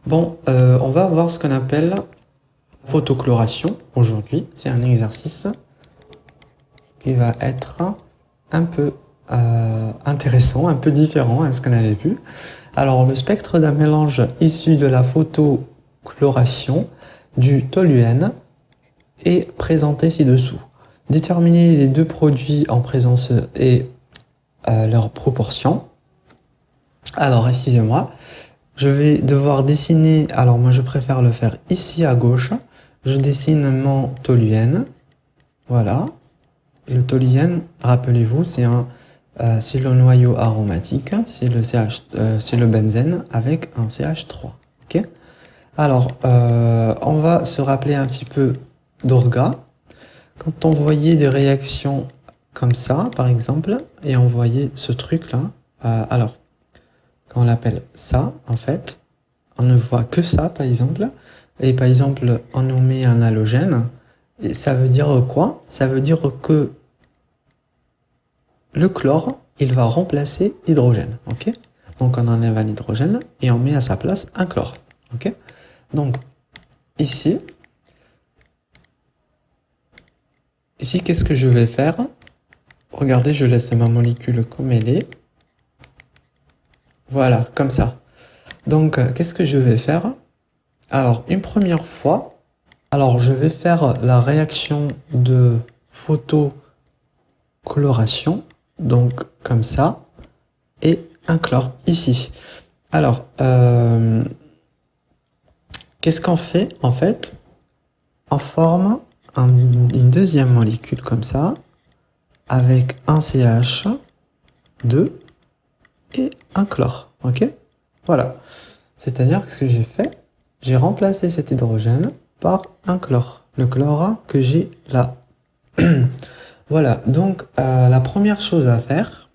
Bon, on va voir ce qu'on appelle photocloration aujourd'hui. C'est un exercice qui va être un peu intéressant, un peu différent à ce qu'on avait vu. Alors, le spectre d'un mélange issu de la photocloration du toluène est présenté ci-dessous. Déterminer les deux produits en présence et leurs proportions. Alors, excusez-moi, je vais devoir dessiner, alors moi je préfère le faire ici à gauche. Je dessine mon toluène. Voilà. Le toluène, rappelez-vous, c'est le noyau aromatique, c'est le benzène avec un CH3. Ok. Alors, on va se rappeler un petit peu d'orga. Quand on voyait des réactions comme ça, par exemple, et on voyait ce truc-là, alors, quand on l'appelle ça, en fait, on ne voit que ça, par exemple, et par exemple, on nous met un halogène, et ça veut dire quoi? Ça veut dire que le chlore, il va remplacer l'hydrogène, ok? Donc on enlève un hydrogène et on met à sa place un chlore, ok? Donc ici, qu'est-ce que je vais faire? Regardez, je laisse ma molécule comme elle est. Voilà, comme ça. Donc, qu'est-ce que je vais faire? Alors, une première fois, alors je vais faire la réaction de photocloration, donc comme ça, et un chlore ici. Alors, qu'est-ce qu'on fait? En fait, on forme une deuxième molécule comme ça, avec un CH2 et un chlore, ok? Voilà. C'est-à-dire que ce que j'ai fait, j'ai remplacé cet hydrogène par un chlore. Le chlore que j'ai là. Voilà, donc la première chose à faire,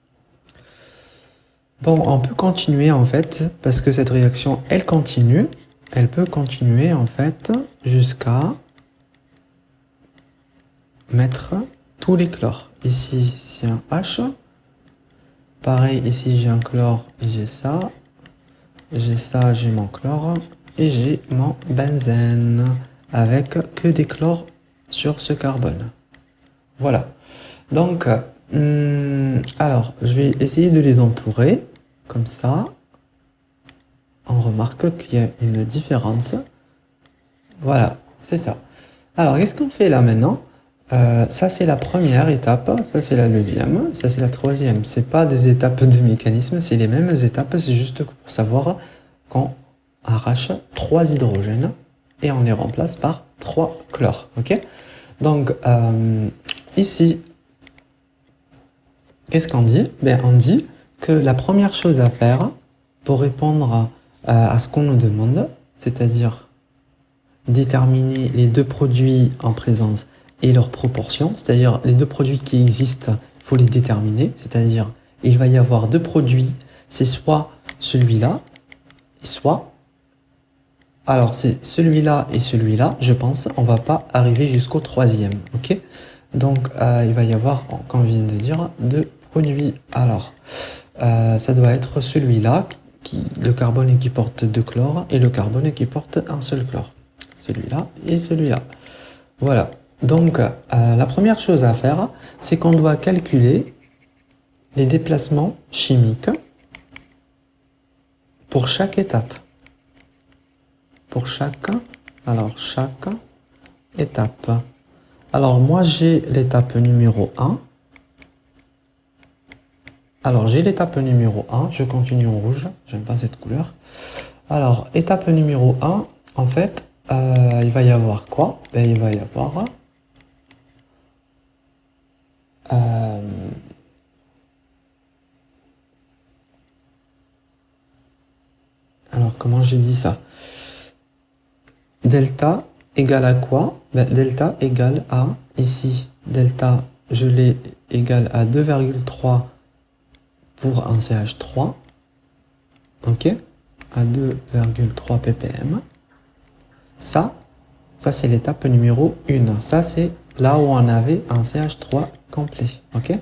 bon, on peut continuer en fait, parce que cette réaction, elle continue. Elle peut continuer en fait jusqu'à mettre tous les chlores. Ici, c'est un H. Pareil, ici, j'ai un chlore et j'ai ça. J'ai ça, j'ai mon chlore. Et j'ai mon benzène avec que des chlores sur ce carbone. Voilà. Donc, alors, je vais essayer de les entourer. Comme ça, on remarque qu'il y a une différence. Voilà, c'est ça. Alors, qu'est-ce qu'on fait là maintenant? Ça, c'est la première étape. Ça, c'est la deuxième. Ça, c'est la troisième. C'est pas des étapes de mécanisme, c'est les mêmes étapes. C'est juste pour savoir qu'on arrache 3 hydrogènes et on les remplace par 3 chlores. Ok? Donc, ici, qu'est-ce qu'on dit? Ben, on dit que la première chose à faire pour répondre à ce qu'on nous demande, c'est-à-dire déterminer les deux produits en présence et leurs proportions, c'est-à-dire les deux produits qui existent, il faut les déterminer, c'est-à-dire il va y avoir deux produits, c'est soit celui-là, soit, alors c'est celui-là et celui-là, je pense, on va pas arriver jusqu'au troisième, ok? Donc il va y avoir, comme je viens de dire, deux produits. Alors, ça doit être celui-là, le carbone qui porte deux chlores et le carbone qui porte un seul chlore. Celui-là et celui-là. Voilà. Donc, la première chose à faire, c'est qu'on doit calculer les déplacements chimiques pour chaque étape. Pour chaque étape. Alors, moi, j'ai l'étape numéro 1. Alors, j'ai l'étape numéro 1. Je continue en rouge. J'aime pas cette couleur. Alors, étape numéro 1, en fait, il va y avoir quoi? Ben, il va y avoir alors, comment je dis ça? Delta égale à quoi? Ben, delta égale à, ici, delta, je l'ai égal à 2,3 pour un CH3. Ok? À 2,3 ppm. Ça c'est l'étape numéro 1. Ça, c'est là où on avait un CH3 complet. Ok?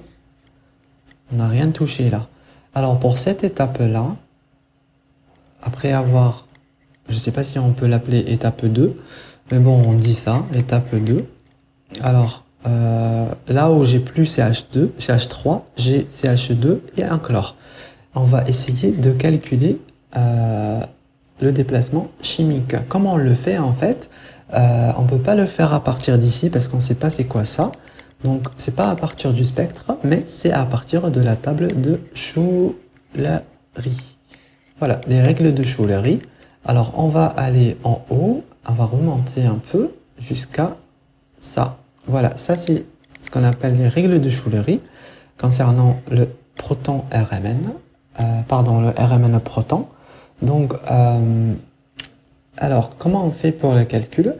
On n'a rien touché là. Alors, pour cette étape-là, après avoir Je ne sais pas si on peut l'appeler étape 2, mais bon, on dit ça, étape 2. Alors, là où j'ai plus CH2, CH3, j'ai CH2 et un chlore. On va essayer de calculer le déplacement chimique. Comment on le fait en fait? On ne peut pas le faire à partir d'ici parce qu'on ne sait pas c'est quoi ça. Donc, c'est pas à partir du spectre, mais c'est à partir de la table de Schullery. Voilà, les règles de Schullery. Alors, on va aller en haut, on va remonter un peu jusqu'à ça. Voilà, ça c'est ce qu'on appelle les règles de Schullery concernant le proton RMN, le RMN proton. Donc, alors, comment on fait pour le calcul?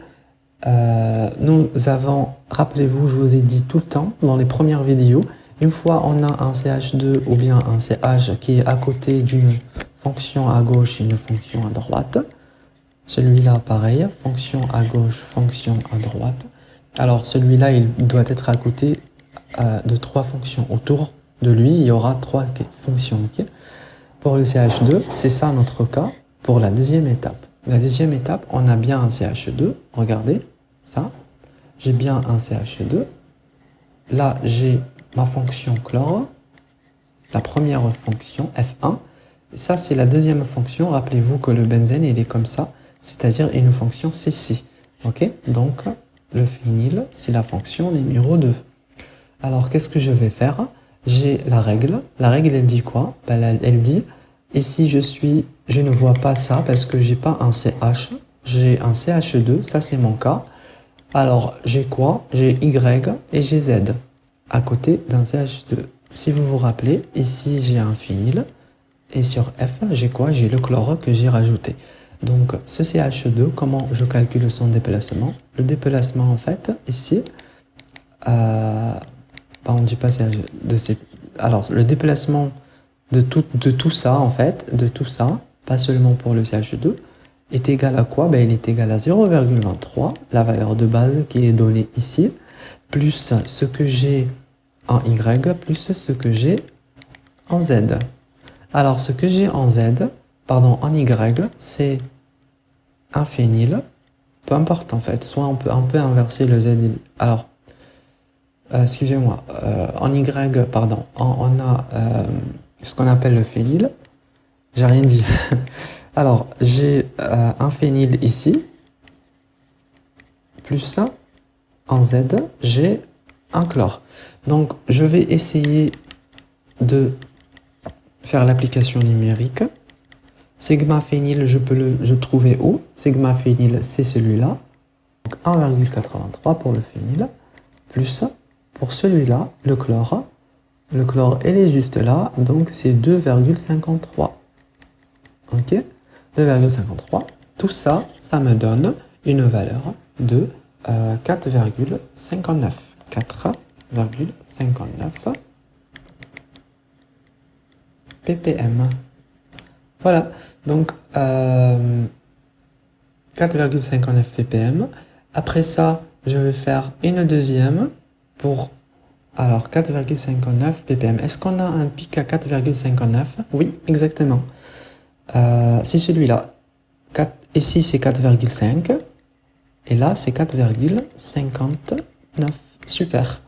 Nous avons, rappelez-vous, je vous ai dit tout le temps dans les premières vidéos, une fois on a un CH2 ou bien un CH qui est à côté d'une fonction à gauche et une fonction à droite, celui-là pareil, fonction à gauche, fonction à droite. Alors celui-là, il doit être à côté de trois fonctions. Autour de lui, il y aura trois fonctions. Okay. Pour le CH2, c'est ça notre cas pour la deuxième étape. La deuxième étape, on a bien un CH2. Regardez, ça. J'ai bien un CH2. Là, j'ai ma fonction chlore, la première fonction, F1. Et ça, c'est la deuxième fonction. Rappelez-vous que le benzène, il est comme ça, c'est-à-dire une fonction CC. Ok. Donc, le phényl, c'est la fonction numéro 2. Alors, qu'est-ce que je vais faire? J'ai la règle. La règle, elle dit quoi? Ben, elle dit, ici, je ne vois pas ça parce que j'ai pas un CH. J'ai un CH2, ça c'est mon cas. Alors, j'ai quoi? J'ai Y et j'ai Z à côté d'un CH2. Si vous vous rappelez, ici, j'ai un phényl. Et sur F, j'ai quoi? J'ai le chlore que j'ai rajouté. Donc, ce CH2, comment je calcule son déplacement? Le déplacement, en fait, ici, on ne dit pas CH2, alors, le déplacement de tout ça, en fait, de tout ça, pas seulement pour le CH2, est égal à quoi? Ben, il est égal à 0,23, la valeur de base qui est donnée ici, plus ce que j'ai en Y, plus ce que j'ai en Z. Alors, ce que j'ai en en Y, c'est un phényl, peu importe en fait, soit on peut inverser le Z. Alors, excusez-moi, en Y, pardon, on a ce qu'on appelle le phényl. J'ai rien dit. Alors, j'ai un phényl ici, plus ça, en Z, j'ai un chlore. Donc, je vais essayer de faire l'application numérique. Sigma phényl, je peux le trouver où? Sigma phényl, c'est celui-là. Donc 1,83 pour le phényl, plus pour celui-là, le chlore. Le chlore, il est juste là, donc c'est 2,53. Ok? 2,53. Tout ça, ça me donne une valeur de 4,59. 4,59 ppm. Voilà, donc 4,59 ppm. Après ça, je vais faire une deuxième pour... Alors, 4,59 ppm. Est-ce qu'on a un pic à 4,59? Oui, exactement. C'est celui-là. Ici, c'est 4,5. Et là, c'est 4,59. Super.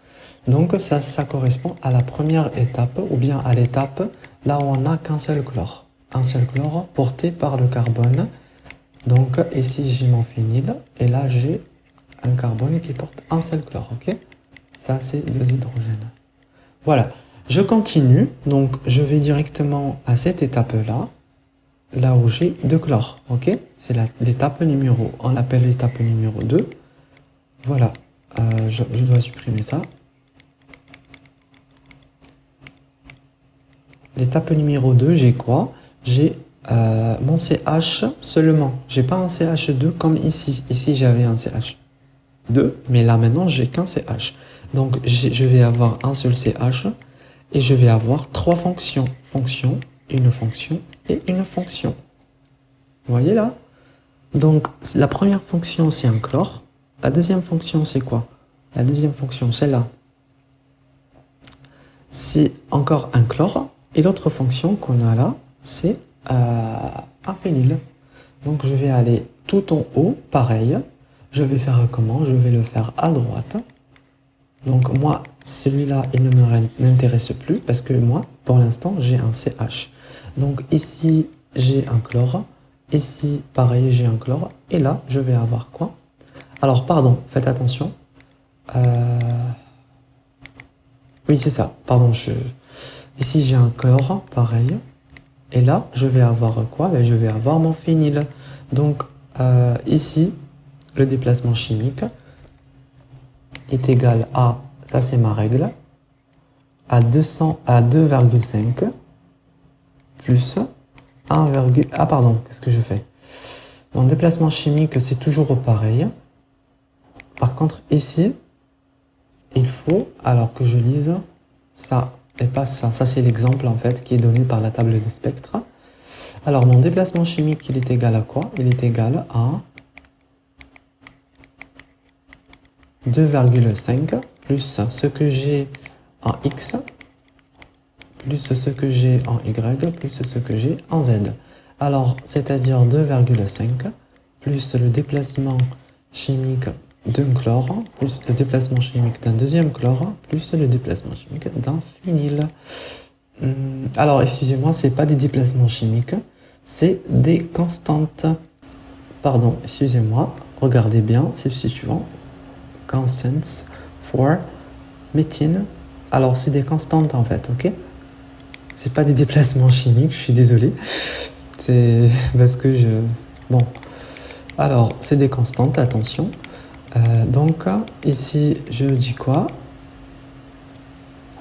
Donc, ça correspond à la première étape, ou bien à l'étape là où on n'a qu'un seul chlore. Un seul chlore porté par le carbone. Donc, ici, j'ai mon phényl. Et là, j'ai un carbone qui porte un seul chlore. Ok? Ça, c'est deux hydrogènes. Voilà. Je continue. Donc, je vais directement à cette étape-là. Là où j'ai deux chlores. Ok? C'est l'étape numéro. On l'appelle l'étape numéro 2. Voilà. Je dois supprimer ça. L'étape numéro 2, j'ai quoi? J'ai mon CH seulement. J'ai pas un CH2 comme ici. Ici, j'avais un CH2, mais là maintenant, j'ai qu'un CH. Donc, je vais avoir un seul CH et je vais avoir trois fonctions. Une fonction et une fonction. Vous voyez là? Donc, la première fonction, c'est un chlore. La deuxième fonction, c'est quoi? La deuxième fonction, c'est là. C'est encore un chlore. Et l'autre fonction qu'on a là, c'est un phényl. Donc je vais aller tout en haut, pareil. Je vais faire comment? Je vais le faire à droite. Donc moi, celui-là, il ne m'intéresse plus parce que moi, pour l'instant, j'ai un CH. Donc ici, j'ai un chlore. Ici, pareil, j'ai un chlore. Et là, je vais avoir quoi? Alors, pardon, faites attention. Oui, c'est ça. Pardon, ici, j'ai un chlore, pareil. Et là, je vais avoir quoi? Ben, je vais avoir mon phényl. Donc, ici, le déplacement chimique est égal à, ça c'est ma règle, à 2,5 plus 1, ah pardon, qu'est-ce que je fais? Mon déplacement chimique, c'est toujours pareil. Par contre, ici, il faut, alors que je lise ça et pas ça. Ça, c'est l'exemple, en fait, qui est donné par la table des spectres. Alors, mon déplacement chimique, il est égal à quoi? Il est égal à 2,5 plus ce que j'ai en X, plus ce que j'ai en Y, plus ce que j'ai en Z. Alors, c'est-à-dire 2,5 plus le déplacement chimique d'un chlore, plus le déplacement chimique d'un deuxième chlore, plus le déplacement chimique d'un phényl. Alors, excusez-moi, c'est pas des déplacements chimiques, c'est des constantes. Pardon, excusez-moi, regardez bien, c'est le suivant. Constants for methane. Alors, c'est des constantes en fait, ok? C'est pas des déplacements chimiques, je suis désolé. C'est parce que je... Bon. Alors, c'est des constantes, attention. Donc, ici, je dis quoi?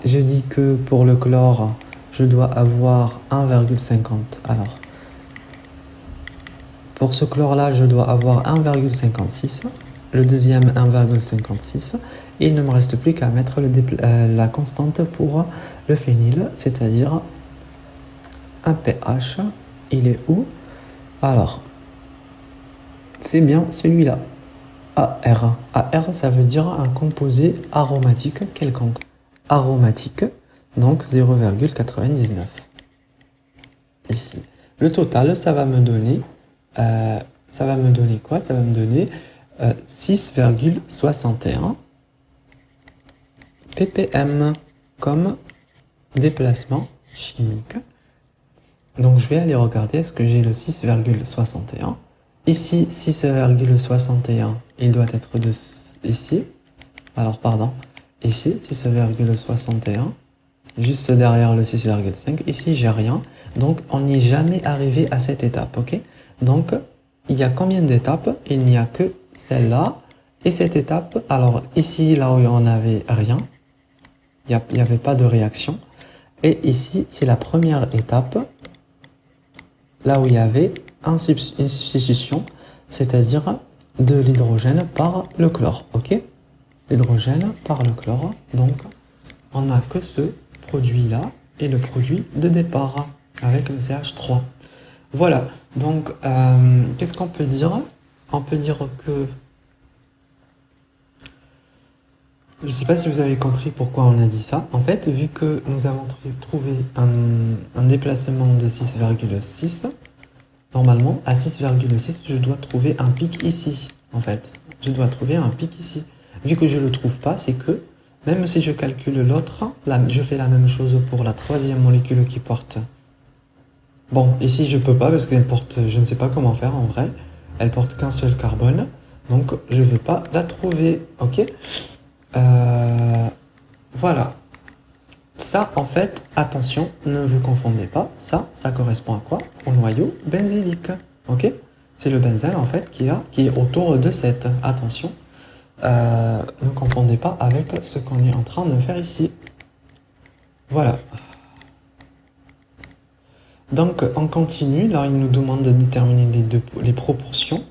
Je dis que pour le chlore, je dois avoir 1,50. Alors, pour ce chlore-là, je dois avoir 1,56. Le deuxième 1,56. Et il ne me reste plus qu'à mettre la constante pour le phényl, c'est-à-dire un pH. Il est où? Alors, c'est bien celui-là. AR. AR, ça veut dire un composé aromatique quelconque. Aromatique, donc 0,99. Ici. Le total, ça va me donner quoi? Ça va me donner 6,61 ppm comme déplacement chimique. Donc je vais aller regarder est-ce que j'ai le 6,61. Ici, 6,61, il doit être ici. Alors pardon, ici 6,61, juste derrière le 6,5. Ici, j'ai rien. Donc on n'est jamais arrivé à cette étape, ok? Donc il y a combien d'étapes? Il n'y a que celle-là et cette étape. Alors ici, là où on n'avait rien, il n'y avait pas de réaction. Et ici, c'est la première étape, là où il y avait une substitution, c'est-à-dire de l'hydrogène par le chlore, ok? L'hydrogène par le chlore, donc on n'a que ce produit-là et le produit de départ avec le CH3. Voilà, donc qu'est-ce qu'on peut dire? On peut dire que... Je ne sais pas si vous avez compris pourquoi on a dit ça. En fait, vu que nous avons trouvé un déplacement de 6,6, normalement, à 6,6, je dois trouver un pic ici, en fait. Je dois trouver un pic ici. Vu que je ne le trouve pas, c'est que, même si je calcule l'autre, je fais la même chose pour la troisième molécule qui porte... Bon, ici, je ne peux pas parce qu'elle porte... Je ne sais pas comment faire, en vrai. Elle porte qu'un seul carbone. Donc, je ne vais pas la trouver, ok? Voilà. Ça, en fait, attention, ne vous confondez pas. Ça correspond à quoi? Au noyau benzylique. Ok? C'est le benzène, en fait, qui est autour de 7. Attention. Ne confondez pas avec ce qu'on est en train de faire ici. Voilà. Donc, on continue. Là, il nous demande de déterminer les proportions.